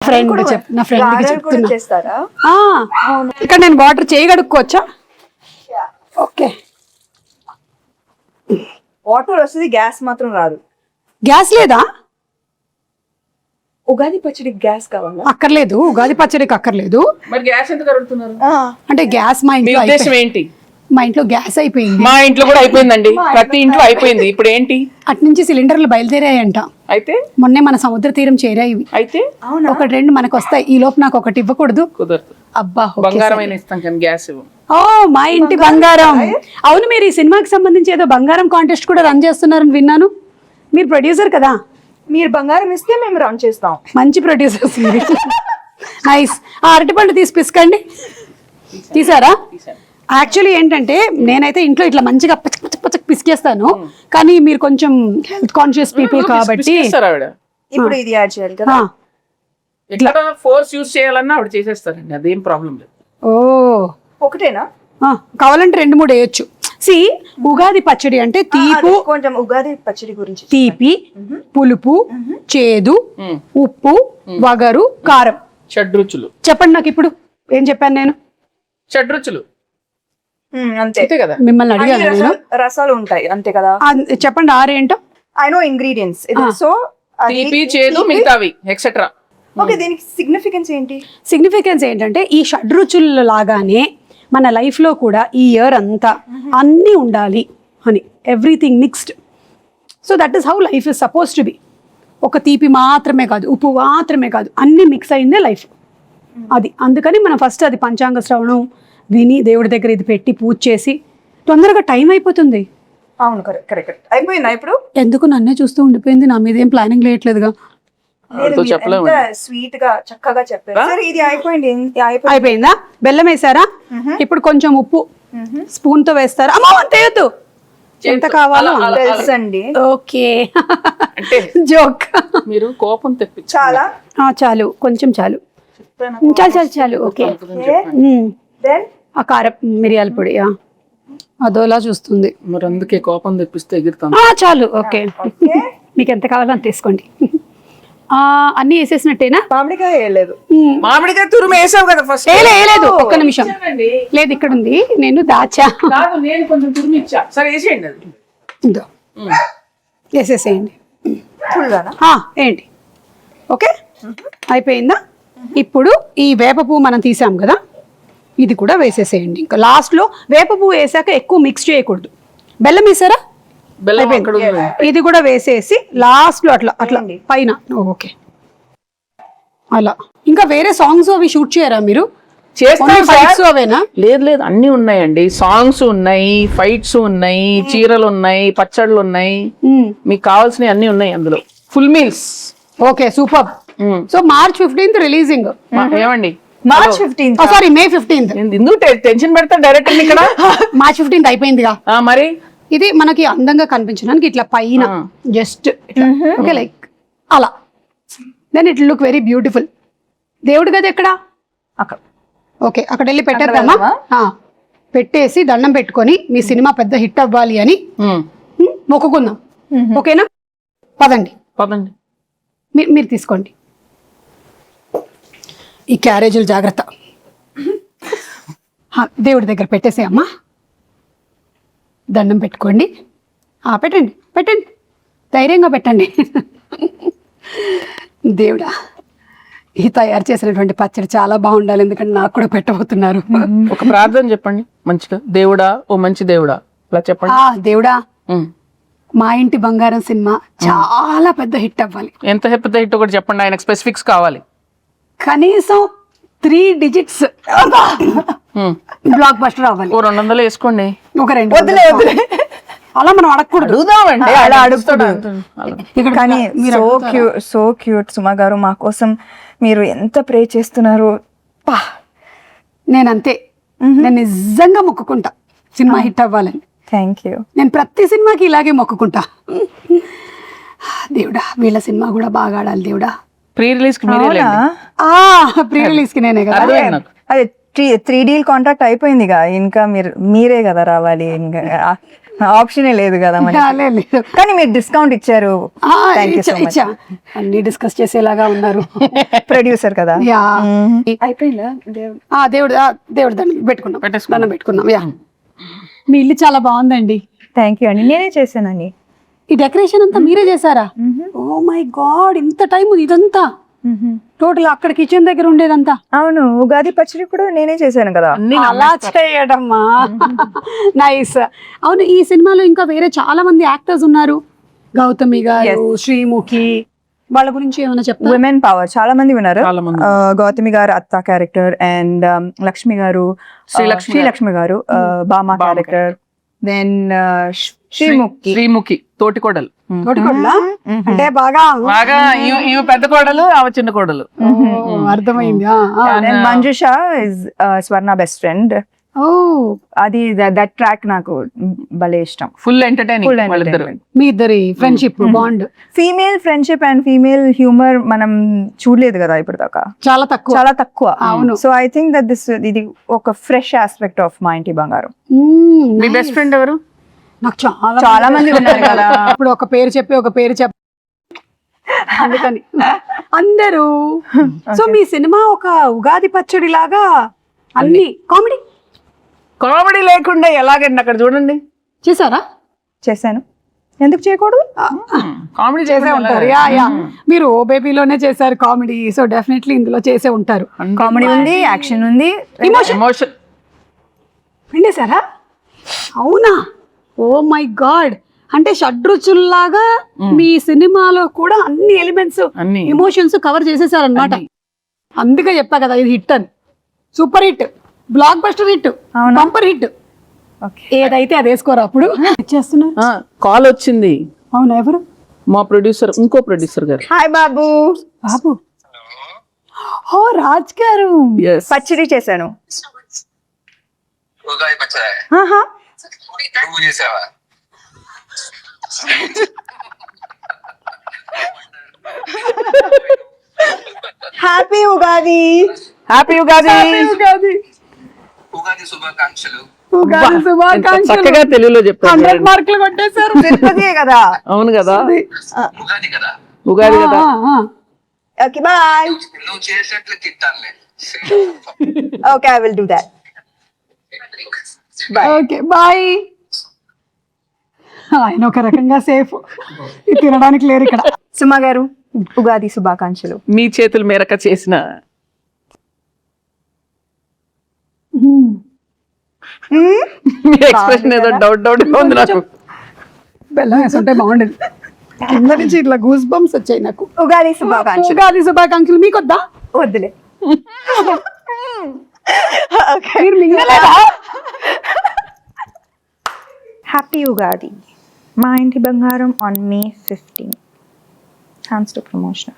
Friend నా friend చెప్తున్నా చేస్తారా? ఇక్కడ నేను వాటర్ చేయగడుక్కోవచ్చా? ఓకే, వాటర్ వస్తుంది, గ్యాస్ మాత్రం రాదు. గ్యాస్ లేదా? ఉగాది పచ్చడికి గ్యాస్ కావాలా? అక్కర్లేదు, ఉగాది పచ్చడికి అక్కర్లేదు. మరి గ్యాస్ ఎందుకు అడుగుతున్నారు? అంటే గ్యాస్ మా మీ ఇంట్లో ఉద్దేశం ఏంటి? మా ఇంట్లో గ్యాస్ అయిపోయింది. మా ఇంట్లో కూడా అయిపోయిందండి, ప్రతి ఇంట్లో అయిపోయింది. ఇప్పుడు ఏంటి? అటు నుంచి సిలిండర్లు బయలుదేరాయంట. అయితే మొన్నే మన సముద్ర తీరం చేరాయి. అయితే ఒకటి రెండు మనకు వస్తాయి. ఈ లోపు నాకు ఒకటి ఇవ్వకూడదు? కుదరదు. అబ్బా, బంగారం అయినా ఇస్తాం కానీ గ్యాస్ ఇవ్వం. ఓ, మా ఇంటి బంగారం. అవును, మీరు ఈ సినిమాకి సంబంధించి ఏదో బంగారం కాంటెస్ట్ కూడా రన్ చేస్తున్నారని విన్నాను. మీరు ప్రొడ్యూసర్ కదా? మీరు బంగారం ఇస్తే మేము రన్ చేస్తాం. మంచి ప్రొడ్యూసర్స్ మీరు. నైస్. ఆ అరటిపండు తీసి పిసకండి. తీసారా? యాక్చువల్లీ ఏంటంటే నేనైతే ఇంట్లో ఇట్లా మంచిగా పచ్చక్ పిసికేస్తాను, కానీ మీరు కొంచెం హెల్త్ కాన్షియస్ పీపుల్ కాబట్టి ఇప్పుడు ఇది యాడ్ చేయాలి కదా. ఇట్లా ఫోర్స్ యూజ్ చేయాలన్నా ఆవిడ చేసేస్తారండి, అదేం ప్రాబ్లం లేదు. ఓ, ఒకటేనా? కావాలంటే 2-3 వేయొచ్చు. ఉగాది పచ్చడి అంటే తీపు, కొంచెం ఉగాది పచ్చడి గురించి తీపి, పులుపు, చేదు, ఉప్పు, వగరు, కారం, షడ్రుచులు. చెప్పండి నాకు ఇప్పుడు. ఏం చెప్పాను నేను? షడ్రుచులు అంతే అంతే కదా. మిమ్మల్ని అడిగాను నేను. రసాలు ఉంటాయి అంతే కదా. చెప్పండి ఆరేంటో. I know ingredients. సో తీపి, చేదు, మిగతావి ఎక్సెట్రా. ఓకే, దీనికి సిగ్నిఫికెన్స్ ఏంటి? సిగ్నిఫికెన్స్ ఏంటంటే ఈ షడ్రుచుల లాగానే మన లైఫ్లో కూడా ఈ ఇయర్ అంతా అన్నీ ఉండాలి అని, everything mixed. So that is how life is suppose to be. ఒక తీపి మాత్రమే కాదు, ఉప్పు మాత్రమే కాదు, అన్నీ మిక్స్ అయిందే లైఫ్. అది అందుకని మనం ఫస్ట్ అది పంచాంగ శ్రవణం విని దేవుడి దగ్గర ఇది పెట్టి పూజ చేసి తొందరగా టైం అయిపోతుంది. అవును, కరెక్ట్. అయిపోయిందా ఇప్పుడు? ఎందుకు నన్నే చూస్తూ ఉండిపోయింది, నా మీద ఏం ప్లానింగ్ లేయట్లేదుగా. స్వీట్ గా చక్కగా చెప్పారు. సరే, ఇది అయిపోయింది. అయిపోయిందా? బెల్లం వేసారా? ఇప్పుడు కొంచెం ఉప్పు స్పూన్ తో వేస్తారా? అమ్మో, అంతేయద్దు, ఎంత కావాలో తెలుసండి. Okay, joke. మీరు కోపం తెప్పి చాలా చాలు, కొంచెం చాలు, చాలు చాలు చాలు. ఓకే, ఆ కారం మిరియాల పొడి అదోలా చూస్తుంది. మరి అందుకే కోపం తెప్పిస్తే ఎగురుతాం. చాలు, ఓకే. మీకు ఎంత కావాలో అంత తీసుకోండి. అన్ని వేసేసినట్టేనా? మామిడికాయ వేయలేదు. మామిడికాయ తురుము వేసావు కదా ఫస్ట్. వేయలేదు, ఒక్క నిమిషం. లేదు, ఇక్కడ ఉంది, నేను దాచా. నేను కొంచెం తురుము ఇచ్చా. సరే వేసేయండి, అది ఇందో వేసేసేయండి. ఏంటి? ఓకే, అయిపోయిందా? ఇప్పుడు ఈ వేప పువ్వు మనం తీసాం కదా, ఇది కూడా వేసేసేయండి. ఇంకా లాస్ట్లో వేప పువ్వు వేసాక ఎక్కువ మిక్స్ చేయకూడదు. బెల్లం వేసారా? ఇది కూడా వేసేసి లాస్ట్ లో అట్లా అట్లా పైన. ఓకే, అలా. ఇంకా వేరే సాంగ్స్ అవి షూట్ చేయరా మీరు? అవేనా? లేదు లేదు, అన్ని ఉన్నాయండి. సాంగ్స్ ఉన్నాయి, ఫైట్స్ ఉన్నాయి, చీరలు ఉన్నాయి, పచ్చళ్ళు ఉన్నాయి, మీకు కావాల్సినవి అన్ని ఉన్నాయి అందులో. Full meals. Okay, super. So March 15th releasing. ఏమండి? March 15th, sorry May 15th. ఎందుకు టెన్షన్ పెడతా డైరెక్టర్ ఇక్కడ? March 15th అయిపోయిందిగా. మరి ఇది మనకి అందంగా కనిపించడానికి ఇట్లా పైన జస్ట్ ఓకే, లైక్ అలా. Then it look very beautiful. దేవుడి గది ఎక్కడ? అక్కడ. ఓకే, అక్కడ వెళ్ళి పెట్టేద్దామా? పెట్టేసి దండం పెట్టుకొని మీ సినిమా పెద్ద హిట్ అవ్వాలి అని మొక్కుకుందాం. ఓకేనా? పదండి పదండి, మీరు తీసుకోండి. ఈ క్యారేజీలు జాగ్రత్త. దేవుడి దగ్గర పెట్టేసే అమ్మా, దండం పెట్టుకోండి. పెట్టండి పెట్టండి, ధైర్యంగా పెట్టండి. దేవుడా, ఈ తయారు చేసినటువంటి పచ్చడి చాలా బాగుండాలి, ఎందుకంటే నాకు కూడా పెట్టబోతున్నారు. ఒక ప్రార్థన చెప్పండి మంచిగా. దేవుడా, ఓ మంచి దేవుడా, ఇలా చెప్పండి. దేవుడా, మా ఇంటి బంగారం సినిమా చాలా పెద్ద హిట్ అవ్వాలి. ఎంత పెద్ద హిట్ ఒకటి చెప్పండి, ఆయనకు స్పెసిఫిక్స్ కావాలి. కనీసం 3 digits బ్లాక్ బస్టర్ అవ్వాలి. 200 వేసుకోండి. ఒక 2 అలా మనం అడగకూడదు. అలా అడుగుతాడు. కానీ సో క్యూట్ సుమా గారు, మా కోసం మీరు ఎంత ప్రే చేస్తున్నారు. నేనంతే, నేను నిజంగా మొక్కుకుంటా సినిమా హిట్ అవ్వాలని. Thank you. నేను ప్రతి సినిమాకి ఇలాగే మొక్కుకుంటా. దేవుడా, వీళ్ళ సినిమా కూడా బాగా ఆడాలి దేవుడా. ప్రీ రిలీజ్ కి ప్రీ రిలీజ్ కి నేనే కదా. అదే 3D కాంట్రాక్ట్ అయిపోయిందిగా, ఇంకా మీరే కదా రావాలి. ఇంకా ఆప్షనే లేదు కదా మరి. లేదు. కానీ మీరు డిస్కౌంట్ ఇచ్చారు. Thank you so much. ఇచ్చా అన్ని డిస్కస్ చేసేలాగా ఉన్నారు. ప్రొడ్యూసర్ కదా. యా అయిపోయిందా? దేవుడు దండం పెట్టుకున్నాం, దండం పెట్టుకున్నాం. యా మీ ఇల్లు చాలా బాగుందండి. థ్యాంక్ యూ అండి, నేనే చేశానండి. ఈ డెకరేషన్ అంతా మీరే చేశారా? ఓ మై గాడ్, ఇంత టైం ఉంది ఇదంతా టోటల్ అక్కడ కిచెన్ దగ్గర ఉండేదంతా. అవును, ఉగాది పచ్చడి కూడా నేనే చేశాను కదా. అలా చేయడమ్మా, నైస్. అవును, ఈ సినిమాలో ఇంకా వేరే చాలా మంది యాక్టర్స్ ఉన్నారు. గౌతమి గారు, శ్రీముఖి, వాళ్ళ గురించి ఏమైనా చెప్తారా? విమెన్ పవర్ చాలా మంది ఉన్నారు. చాలా మంది. గౌతమి గారు అత్త క్యారెక్టర్, అండ్ లక్ష్మి గారు, శ్రీలక్ష్మి గారు బామా క్యారెక్టర్, దెన్ శ్రీముఖి తోటికోడలు. తోటికోడలా? అంటే బాగా ఈమె పెద్ద కోడలు, ఆమె చిన్న కోడలు. అర్థమైంది. Manjusha is Swarna best friend. ఓ, అది దట్ ట్రాక్ నాకు భలే ఇష్టం. Full entertaining. మీ ఇద్దరి friendship bond, female friendship and female humour మనం చూడలేదు కదా ఇప్పుడు దాకా, చాలా తక్కువ. అవును. సో ఐ థింక్ దట్ ఇది ఒక ఫ్రెష్ ఆస్పెక్ట్ ఆఫ్ మా ఇంటి బంగారం. మీ బెస్ట్ ఫ్రెండ్ ఎవరు? నాకు చాలా మంది ఉన్నారు కదా. ఇప్పుడు ఒక పేరు చెప్పి అందుకని అందరూ. సో మీ సినిమా ఒక ఉగాది పచ్చడి లాగా అన్ని కామెడీ లేకుండా ఎలాగండి అక్కడ చూడండి. చేశారా? చేశాను, ఎందుకు చేయకూడదు? కామెడీ చేసే ఉంటారు. యా మీరు ఓ బేబీలోనే చేశారు కామెడీ, సో డెఫినెట్లీ ఇందులో చేసే ఉంటారు. కామెడీ ఉంది, యాక్షన్ ఉంది, ఎమోషన్ పిండేశారా? అవునా? ఓ మై గాడ్, అంటే షడ్రుచుల్లాగా మీ సినిమాలో కూడా అన్ని ఎలిమెంట్స్, ఎమోషన్స్ కవర్ చేసేసారనమాట. అందుకే చెప్పా కదా ఇది హిట్ అని. Super hit, block buster hit, bumper hit. ఏదైతే అది వేసుకోరా అప్పుడు చేస్తున్నారు. కాల్ వచ్చింది. అవునా? ఎవరు? మా ప్రొడ్యూసర్, ఇంకో ప్రొడ్యూసర్ గారు. హాయ్ బాబు. ఓ రాజ్ గారు, పచ్చడి చేశాను. హ్యాపీ ఉగాది. హ్యాపీ ఉగాది. ఉగాది శుభాకాంక్షలు. చక్కగా తెలుగులో చెప్పారు. 100 మార్కులు కొట్టేశారు. తిరుపతియే కదా. అవును కదా, ఉగాది కదా. ఉగాది కదా. Okay bye. నువ్వు చేసినట్లు తిట్టానులే. Okay, I will do that. Okay bye. ఆయన ఒక రకంగా సేఫ్, తినడానికి లేరు ఇక్కడ. సుమా గారు, ఉగాది శుభాకాంక్షలు. మీ చేతుల మేరక చేసిన మీ ఎక్స్ప్రెషన్ ఏదో డౌట్ ఉంది నాకు. బెల్లం వేసుంటే బాగుండేది. కింద నుంచి ఇట్లా గూస్ బంప్స్ వచ్చాయి నాకు. ఉగాది శుభాకాంక్షలు. ఉగాది శుభాకాంక్షలు. మీకొద్దా? వద్దులే. మీరు మింగలేదా? హ్యాపీ ఉగాది. మా ఇంటి బంగారం on May 15. Hands to promotion.